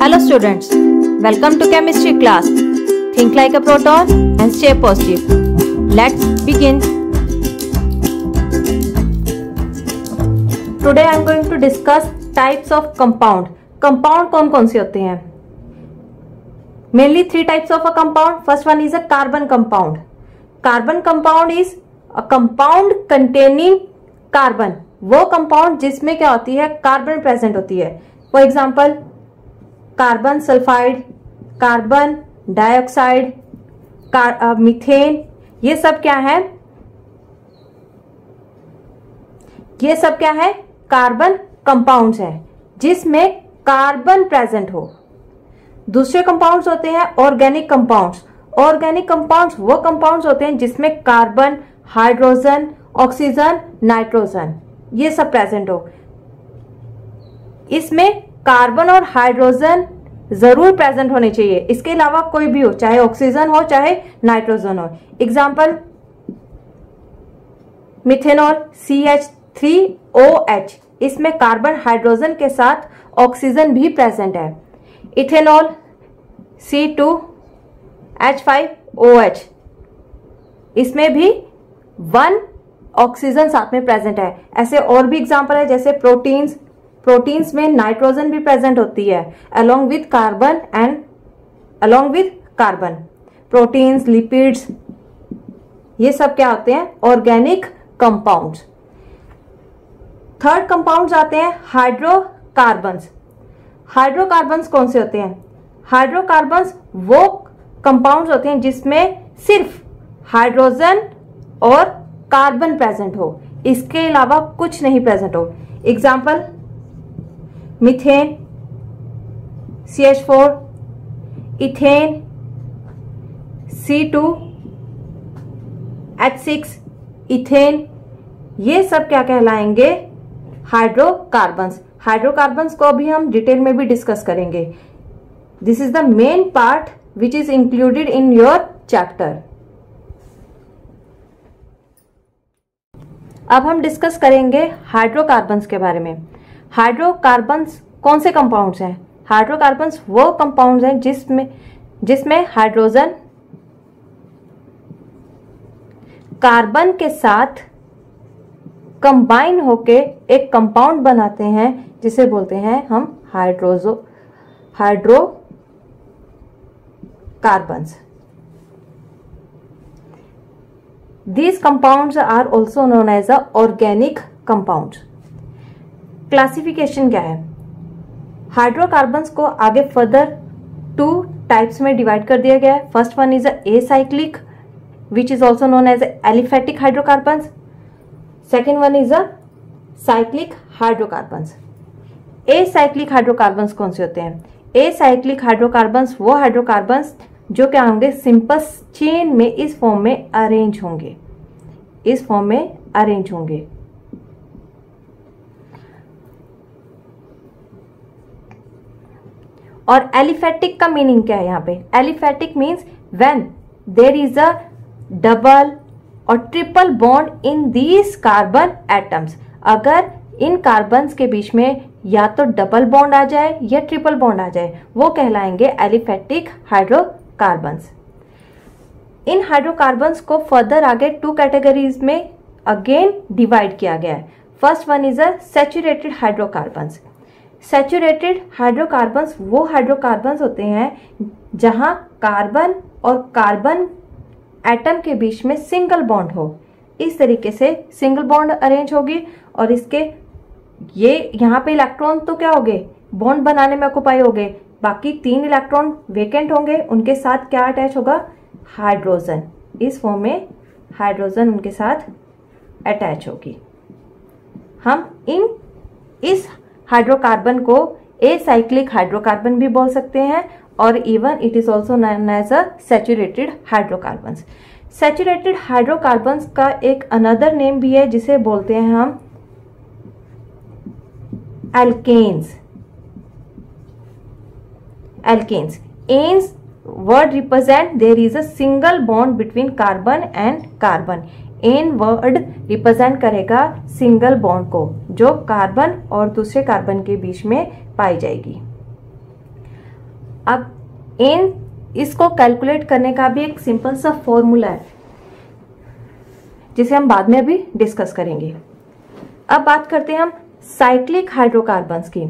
Hello students, welcome to chemistry class. Think like a proton and stay positive. Let's begin. Today I am going to discuss types of compound. Compound कौन कौन से होते हैं? Mainly three types of a compound. First one is a carbon compound. Carbon compound is a compound containing carbon. वो compound जिसमें क्या होती है? कार्बन प्रेजेंट होती है. For example, carbon sulphide, carbon dioxide, methane, ये सब क्या है? ये सब क्या है? कार्बन कंपाउंड्स हैं जिसमें कार्बन प्रेजेंट हो. दूसरे कंपाउंड्स होते हैं ऑर्गेनिक कंपाउंड्स. ऑर्गेनिक कंपाउंड्स वो कंपाउंड्स होते हैं जिसमें कार्बन, हाइड्रोजन, ऑक्सीजन, नाइट्रोजन ये सब प्रेजेंट हो. इसमें कार्बन और हाइड्रोजन जरूर प्रेजेंट होने चाहिए. इसके अलावा कोई भी हो, चाहे ऑक्सीजन हो चाहे नाइट्रोजन हो. एग्जाम्पल मिथेनॉल CH3OH, इसमें कार्बन हाइड्रोजन के साथ ऑक्सीजन भी प्रेजेंट है. इथेनॉल C2H5OH, इसमें भी 1 ऑक्सीजन साथ में प्रेजेंट है. ऐसे और भी एग्जाम्पल है जैसे प्रोटीन्स में नाइट्रोजन भी प्रेजेंट होती है along with carbon. Proteins, lipids, ये सब क्या होते हैं? Organic compounds. थर्ड कंपाउंड्स आते हैं हाइड्रोकार्बन्स. हाइड्रोकार्बन्स कौन से होते हैं? हाइड्रोकार्बन्स वो कंपाउंड्स होते हैं जिसमें सिर्फ हाइड्रोजन और कार्बन प्रेजेंट हो, इसके अलावा कुछ नहीं प्रेजेंट हो. Example methane CH4, ethane C2H6, ethane, ये सब क्या कहलाएंगे? हाइड्रोकार्बन्स. हाइड्रोकार्बन्स को भी हम डिटेल में भी डिस्कस करेंगे. This is the main part which is included in your chapter. अब हम डिस्कस करेंगे हाइड्रोकार्बन्स के बारे में. हाइड्रोकार्बन्स कौन से कंपाउंड्स हैं? हाइड्रोकार्बन्स वो कंपाउंड्स हैं जिसमें हाइड्रोजन कार्बन के साथ कंबाइन होके एक कंपाउंड बनाते हैं जिसे बोलते हैं हम hydrocarbons. These compounds are also known as the organic compounds. Classification क्या है? हाइड्रोकार्बन्स को आगे फर्दर 2 टाइप्स में डिवाइड कर दिया गया है. First one is acyclic which is also known as aliphatic hydrocarbons. Second one is cyclic hydrocarbons. Acyclic hydrocarbons कौन से होते हैं? एसाइक्लिक हाइड्रोकार्बन्स वो हाइड्रोकार्बन्स जो क्या होंगे? सिंपल चेन में इस फॉर्म में अरेंज होंगे. और एलिफेटिक का मीनिंग क्या है यहाँ पे? Aliphatic means when there is a double और triple bond in these carbon atoms. अगर इन कार्बन्स के बीच में या तो डबल बॉन्ड आ जाए या ट्रिपल बॉन्ड आ जाए, वो कहलाएंगे एलिफेटिक हाइड्रोकार्बन्स. इन हाइड्रोकार्बन्स को फर्दर आगे 2 कैटेगरीज में अगेन डिवाइड किया गया है. First one is a saturated hydrocarbons. Saturated hydrocarbons वो हाइड्रोकार्बन्स होते हैं जहां कार्बन और कार्बन एटम के बीच में सिंगल बॉन्ड हो. इस तरीके से सिंगल बॉन्ड अरेंज होगी और इसके ये यहाँ पे इलेक्ट्रॉन तो क्या हो गए? बॉन्ड बनाने में ऑक्युपाई हो गए. बाकी 3 इलेक्ट्रॉन वेकेंट होंगे. उनके साथ क्या अटैच होगा? हाइड्रोजन. इस फॉर्म में हाइड्रोजन उनके साथ अटैच होगी. हम इस हाइड्रोकार्बन को एसाइक्लिक हाइड्रोकार्बन भी बोल सकते हैं और even it is also known as a saturated hydrocarbons. Saturated hydrocarbons का एक अनदर नेम भी है जिसे बोलते हैं हम alkenes. Anes word represent there is a single bond between carbon and carbon. Ane word represent करेगा सिंगल बॉन्ड को जो कार्बन और दूसरे कार्बन के बीच में पाई जाएगी. अब इसको कैलकुलेट करने का भी एक सिंपल सा फॉर्मूला है जिसे हम बाद में अभी डिस्कस करेंगे। अब बात करते हैं हम साइक्लिक हाइड्रोकार्बन्स की।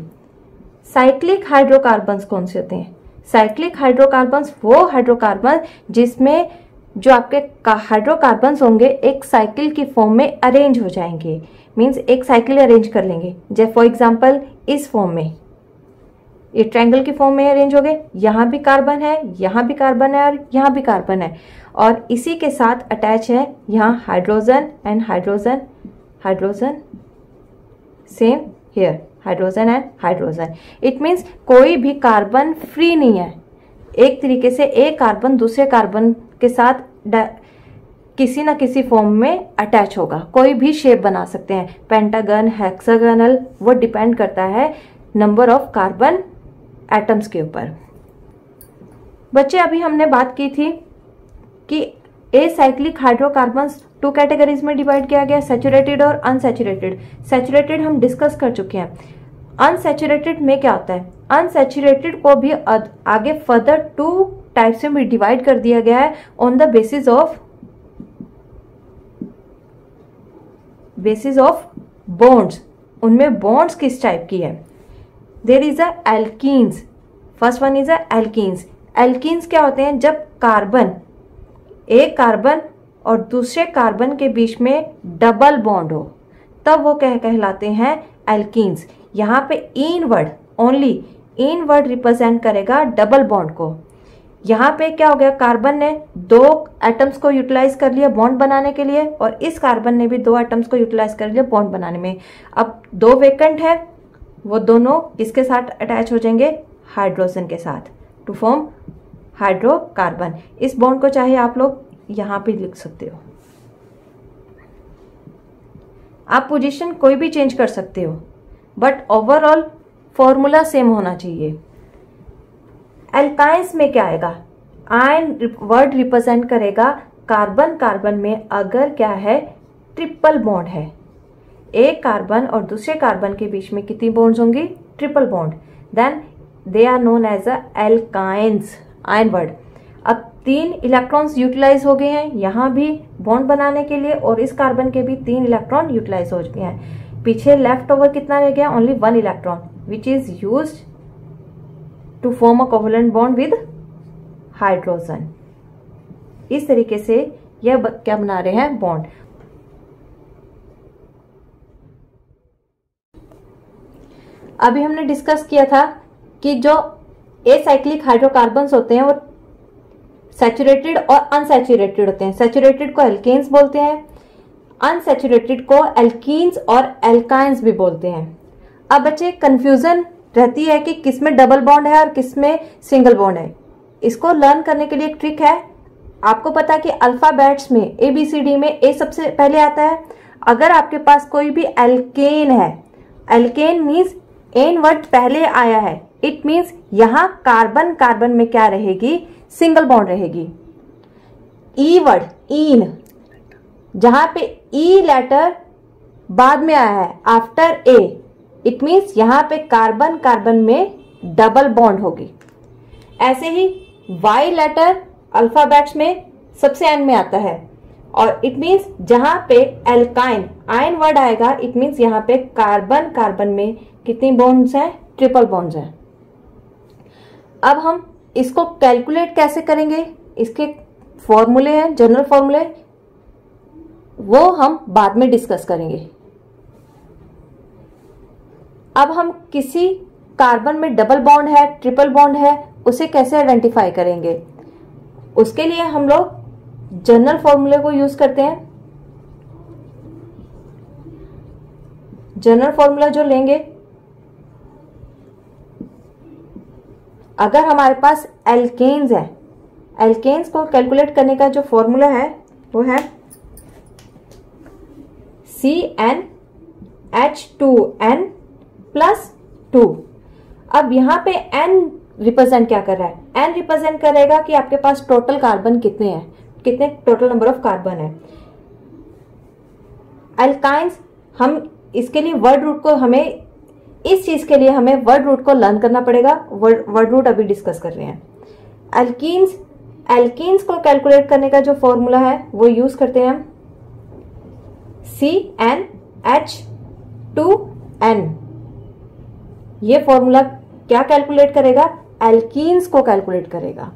साइक्लिक हाइड्रोकार्बन्स कौन से होते हैं? साइक्लिक हाइड्रोकार्बन्स वो हाइड्रोकार्बन जिसमें जो आपके हाइड्रोकार्बन्स होंगे एक साइकिल की फॉर्म में अरेंज हो जाएंगे, मींस एक साइकिल अरेंज कर लेंगे। जैसे फॉर एग्जांपल इस फॉर्म में, ये ट्रायंगल की फॉर्म में अरेंज हो गए, यहाँ भी कार्बन है, यहाँ भी कार्बन है और यहाँ भी कार्बन है, और इसी के साथ अटैच है यहाँ hydrogen and hydrogen, hydrogen, same here hydrogen and hydrogen. It means कोई भी कार्बन फ्री नहीं है। एक तरीके से एक कार्बन दूसरे कार्बन के साथ किसी ना किसी फॉर्म में अटैच होगा, कोई भी शेप बना सकते हैं, पेंटागन, हेक्सागोनल, वो डिपेंड करता है नंबर ऑफ कार्बन एटम्स के ऊपर। बच्चे अभी हमने बात की थी कि एसाइक्लिक हाइड्रोकार्बन्स 2 कैटेगरीज में डिवाइड किया गया, सैचुरेटेड और अनसैचुरेटेड। सैचुरेटेड हम डिस्कस कर चुके हैं। अनसैचुरेटेड में क्या होता है? अनसैचुरेटेड को भी आगे फर्दर 2 टाइप्स में डिवाइड कर दिया गया है on the basis of bonds. उनमें बॉन्ड्स किस टाइप की है? There is a alkenes. First one is a alkenes. Alkenes क्या होते हैं? जब कार्बन, एक कार्बन और दूसरे कार्बन के बीच में डबल बॉन्ड हो तब वो कहलाते हैं एल्कीन्स। यहाँ पे ene word, only ene word represent करेगा डबल बॉन्ड को। यहाँ पे क्या हो गया? कार्बन ने 2 एटम्स को यूटिलाइज कर लिया बॉन्ड बनाने के लिए, और इस कार्बन ने भी 2 एटम्स को यूटिलाइज कर लिया बॉन्ड बनाने में। अब 2 वेकेंट है, वो दोनों इसके साथ अटैच हो जाएंगे हाइड्रोजन के साथ टू फॉर्म हाइड्रोकार्बन। इस बॉन्ड को चाहे आप लोग यहाँ पे लिख सकते हो, आप पोजीशन कोई भी चेंज कर सकते हो, बट ओवरऑल फॉर्मूला सेम होना चाहिए। एल्काइंस में क्या आएगा? आयन वर्ड रिप्रेजेंट करेगा कार्बन कार्बन में अगर क्या है? ट्रिपल बॉन्ड है। एक कार्बन और दूसरे कार्बन के बीच में कितनी बॉन्ड्स होंगी? Triple bond. Then they are known as a alkynes, ion word. अब 3 इलेक्ट्रॉन्स यूटिलाइज हो गए हैं यहाँ भी बॉन्ड बनाने के लिए, और इस कार्बन के भी 3 इलेक्ट्रॉन यूटिलाइज हो गए हैं। पीछे लेफ्ट ओवर कितना रह गया? Only 1 electron which is used to form a covalent bond with hydrogen. इस तरीके से यह क्या बना रहे हैं? बॉन्ड। अभी हमने डिस्कस किया था कि जो एसाइक्लिक हाइड्रोकार्बन्स होते हैं वो सैचुरेटेड और अनसैचुरेटेड होते हैं। सैचुरेटेड को एल्केन्स बोलते हैं, अनसैचुरेटेड को एल्कीन्स और एल्काइंस भी बोलते हैं। अब बच्चे कंफ्यूजन रहती है कि किसमें डबल बॉन्ड है और किसमें सिंगल बॉन्ड है। इसको लर्न करने के लिए एक ट्रिक है। आपको पता है कि अल्फाबेट्स में ABCD में ए सबसे पहले आता है। अगर आपके पास कोई भी एल्केन है, एल्केन मीन्स एन वर्ड पहले आया है, इट मीन्स यहां कार्बन कार्बन में क्या रहेगी? सिंगल बॉन्ड रहेगी। ई वर्ड, इन, जहां पे ई लेटर बाद में आया है आफ्टर ए, इट मीन्स यहां पे कार्बन कार्बन में डबल बॉन्ड होगी। ऐसे ही वाई लेटर अल्फाबेट्स में सबसे एंड में आता है, और इट मीन्स जहां पे एल्काइन आयन वर्ड आएगा, इट मीन्स यहां पे कार्बन कार्बन में कितनी बॉन्ड्स हैं? ट्रिपल बॉन्ड्स हैं। अब हम इसको कैलकुलेट कैसे करेंगे? इसके फॉर्मूले हैं, जनरल फॉर्मूले, वो हम बाद में डिस्कस करेंगे। अब हम किसी कार्बन में डबल बॉन्ड है, ट्रिपल बॉन्ड है, उसे कैसे आइडेंटिफाई करेंगे? उसके लिए हम लोग जनरल फॉर्मूले को यूज करते हैं। जनरल फॉर्मूला जो लेंगे, अगर हमारे पास एल्केन्स है, एल्केन्स को कैलकुलेट करने का जो फॉर्मूला है वो है CnH2n+2। अब यहां पे n रिप्रेजेंट क्या कर रहा है? n रिप्रेजेंट करेगा कि आपके पास टोटल कार्बन कितने हैं, कितने टोटल नंबर ऑफ कार्बन है। एल्काइंस, हम इसके लिए वर्ड रूट को हमें इस चीज के लिए हमें वर्ड रूट को लर्न करना पड़ेगा। वर्ड रूट अभी डिस्कस कर रहे हैं। एल्कीन्स को कैलकुलेट करने का जो फॉर्मूला है वो यूज करते हैं हम CnH2n। ये फॉर्मूला क्या कैलकुलेट करेगा? एल्कीन्स को कैलकुलेट करेगा।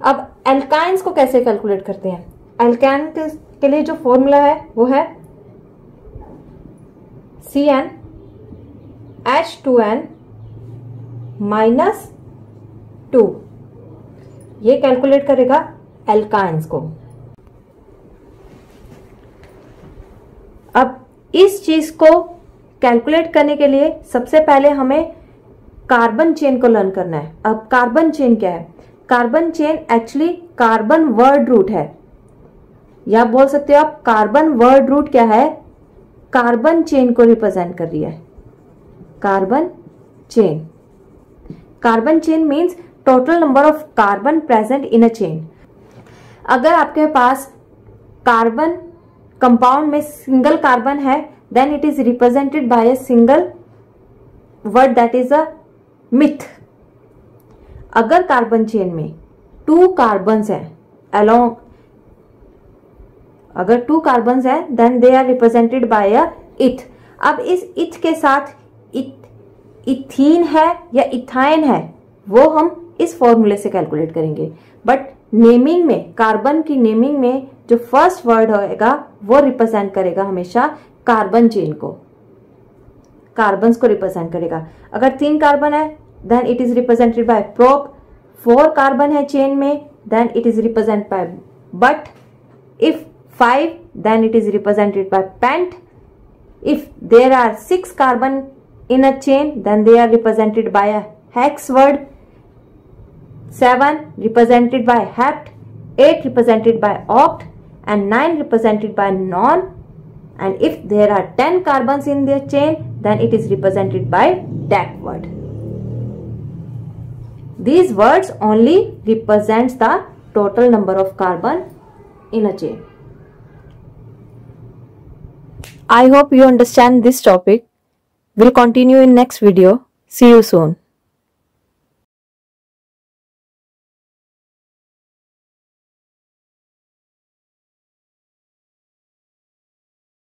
अब एल्काइंस को कैसे कैलकुलेट करते हैं? एल्काइन के लिए जो फॉर्मूला है वो है CnH2n -2। ये कैलकुलेट करेगा एल्काइंस को। अब इस चीज को कैलकुलेट करने के लिए सबसे पहले हमें कार्बन चेन को लर्न करना है। अब कार्बन चेन क्या है? Carbon chain actually carbon word root है, या बोल सकते हो आप कार्बन वर्ड रूट क्या है? कार्बन चेन को रिप्रेजेंट कर रही है। Carbon chain, carbon chain means total number of carbon present in a chain. अगर आपके पास कार्बन कंपाउंड में सिंगल कार्बन है, then it is represented by a single word that is a meth. अगर कार्बन चेन में 2 carbons हैं along, अगर 2 carbons हैं then they are represented by a eth. अब इस इथ के साथ इथीन है या इथाइन है वो हम इस फॉर्मूले से कैलकुलेट करेंगे। बट नेमिंग में, कार्बन की नेमिंग में जो फर्स्ट वर्ड होगा वो रिप्रेजेंट करेगा हमेशा कार्बन चेन को, कार्बन्स को रिप्रेजेंट करेगा। अगर 3 कार्बन है then it is represented by prop. 4 carbon है चेन में then it is represented by but. If 5 then it is represented by pent. If there are 6 carbon in a chain then they are represented by a hex word। 7 represented by hept, 8 represented by oct and 9 represented by non। and if there are 10 carbons in their chain then it is represented by dec word। these words only represents the total number of carbon in a chain। I hope you understand this topic। We'll continue in next video. See you soon.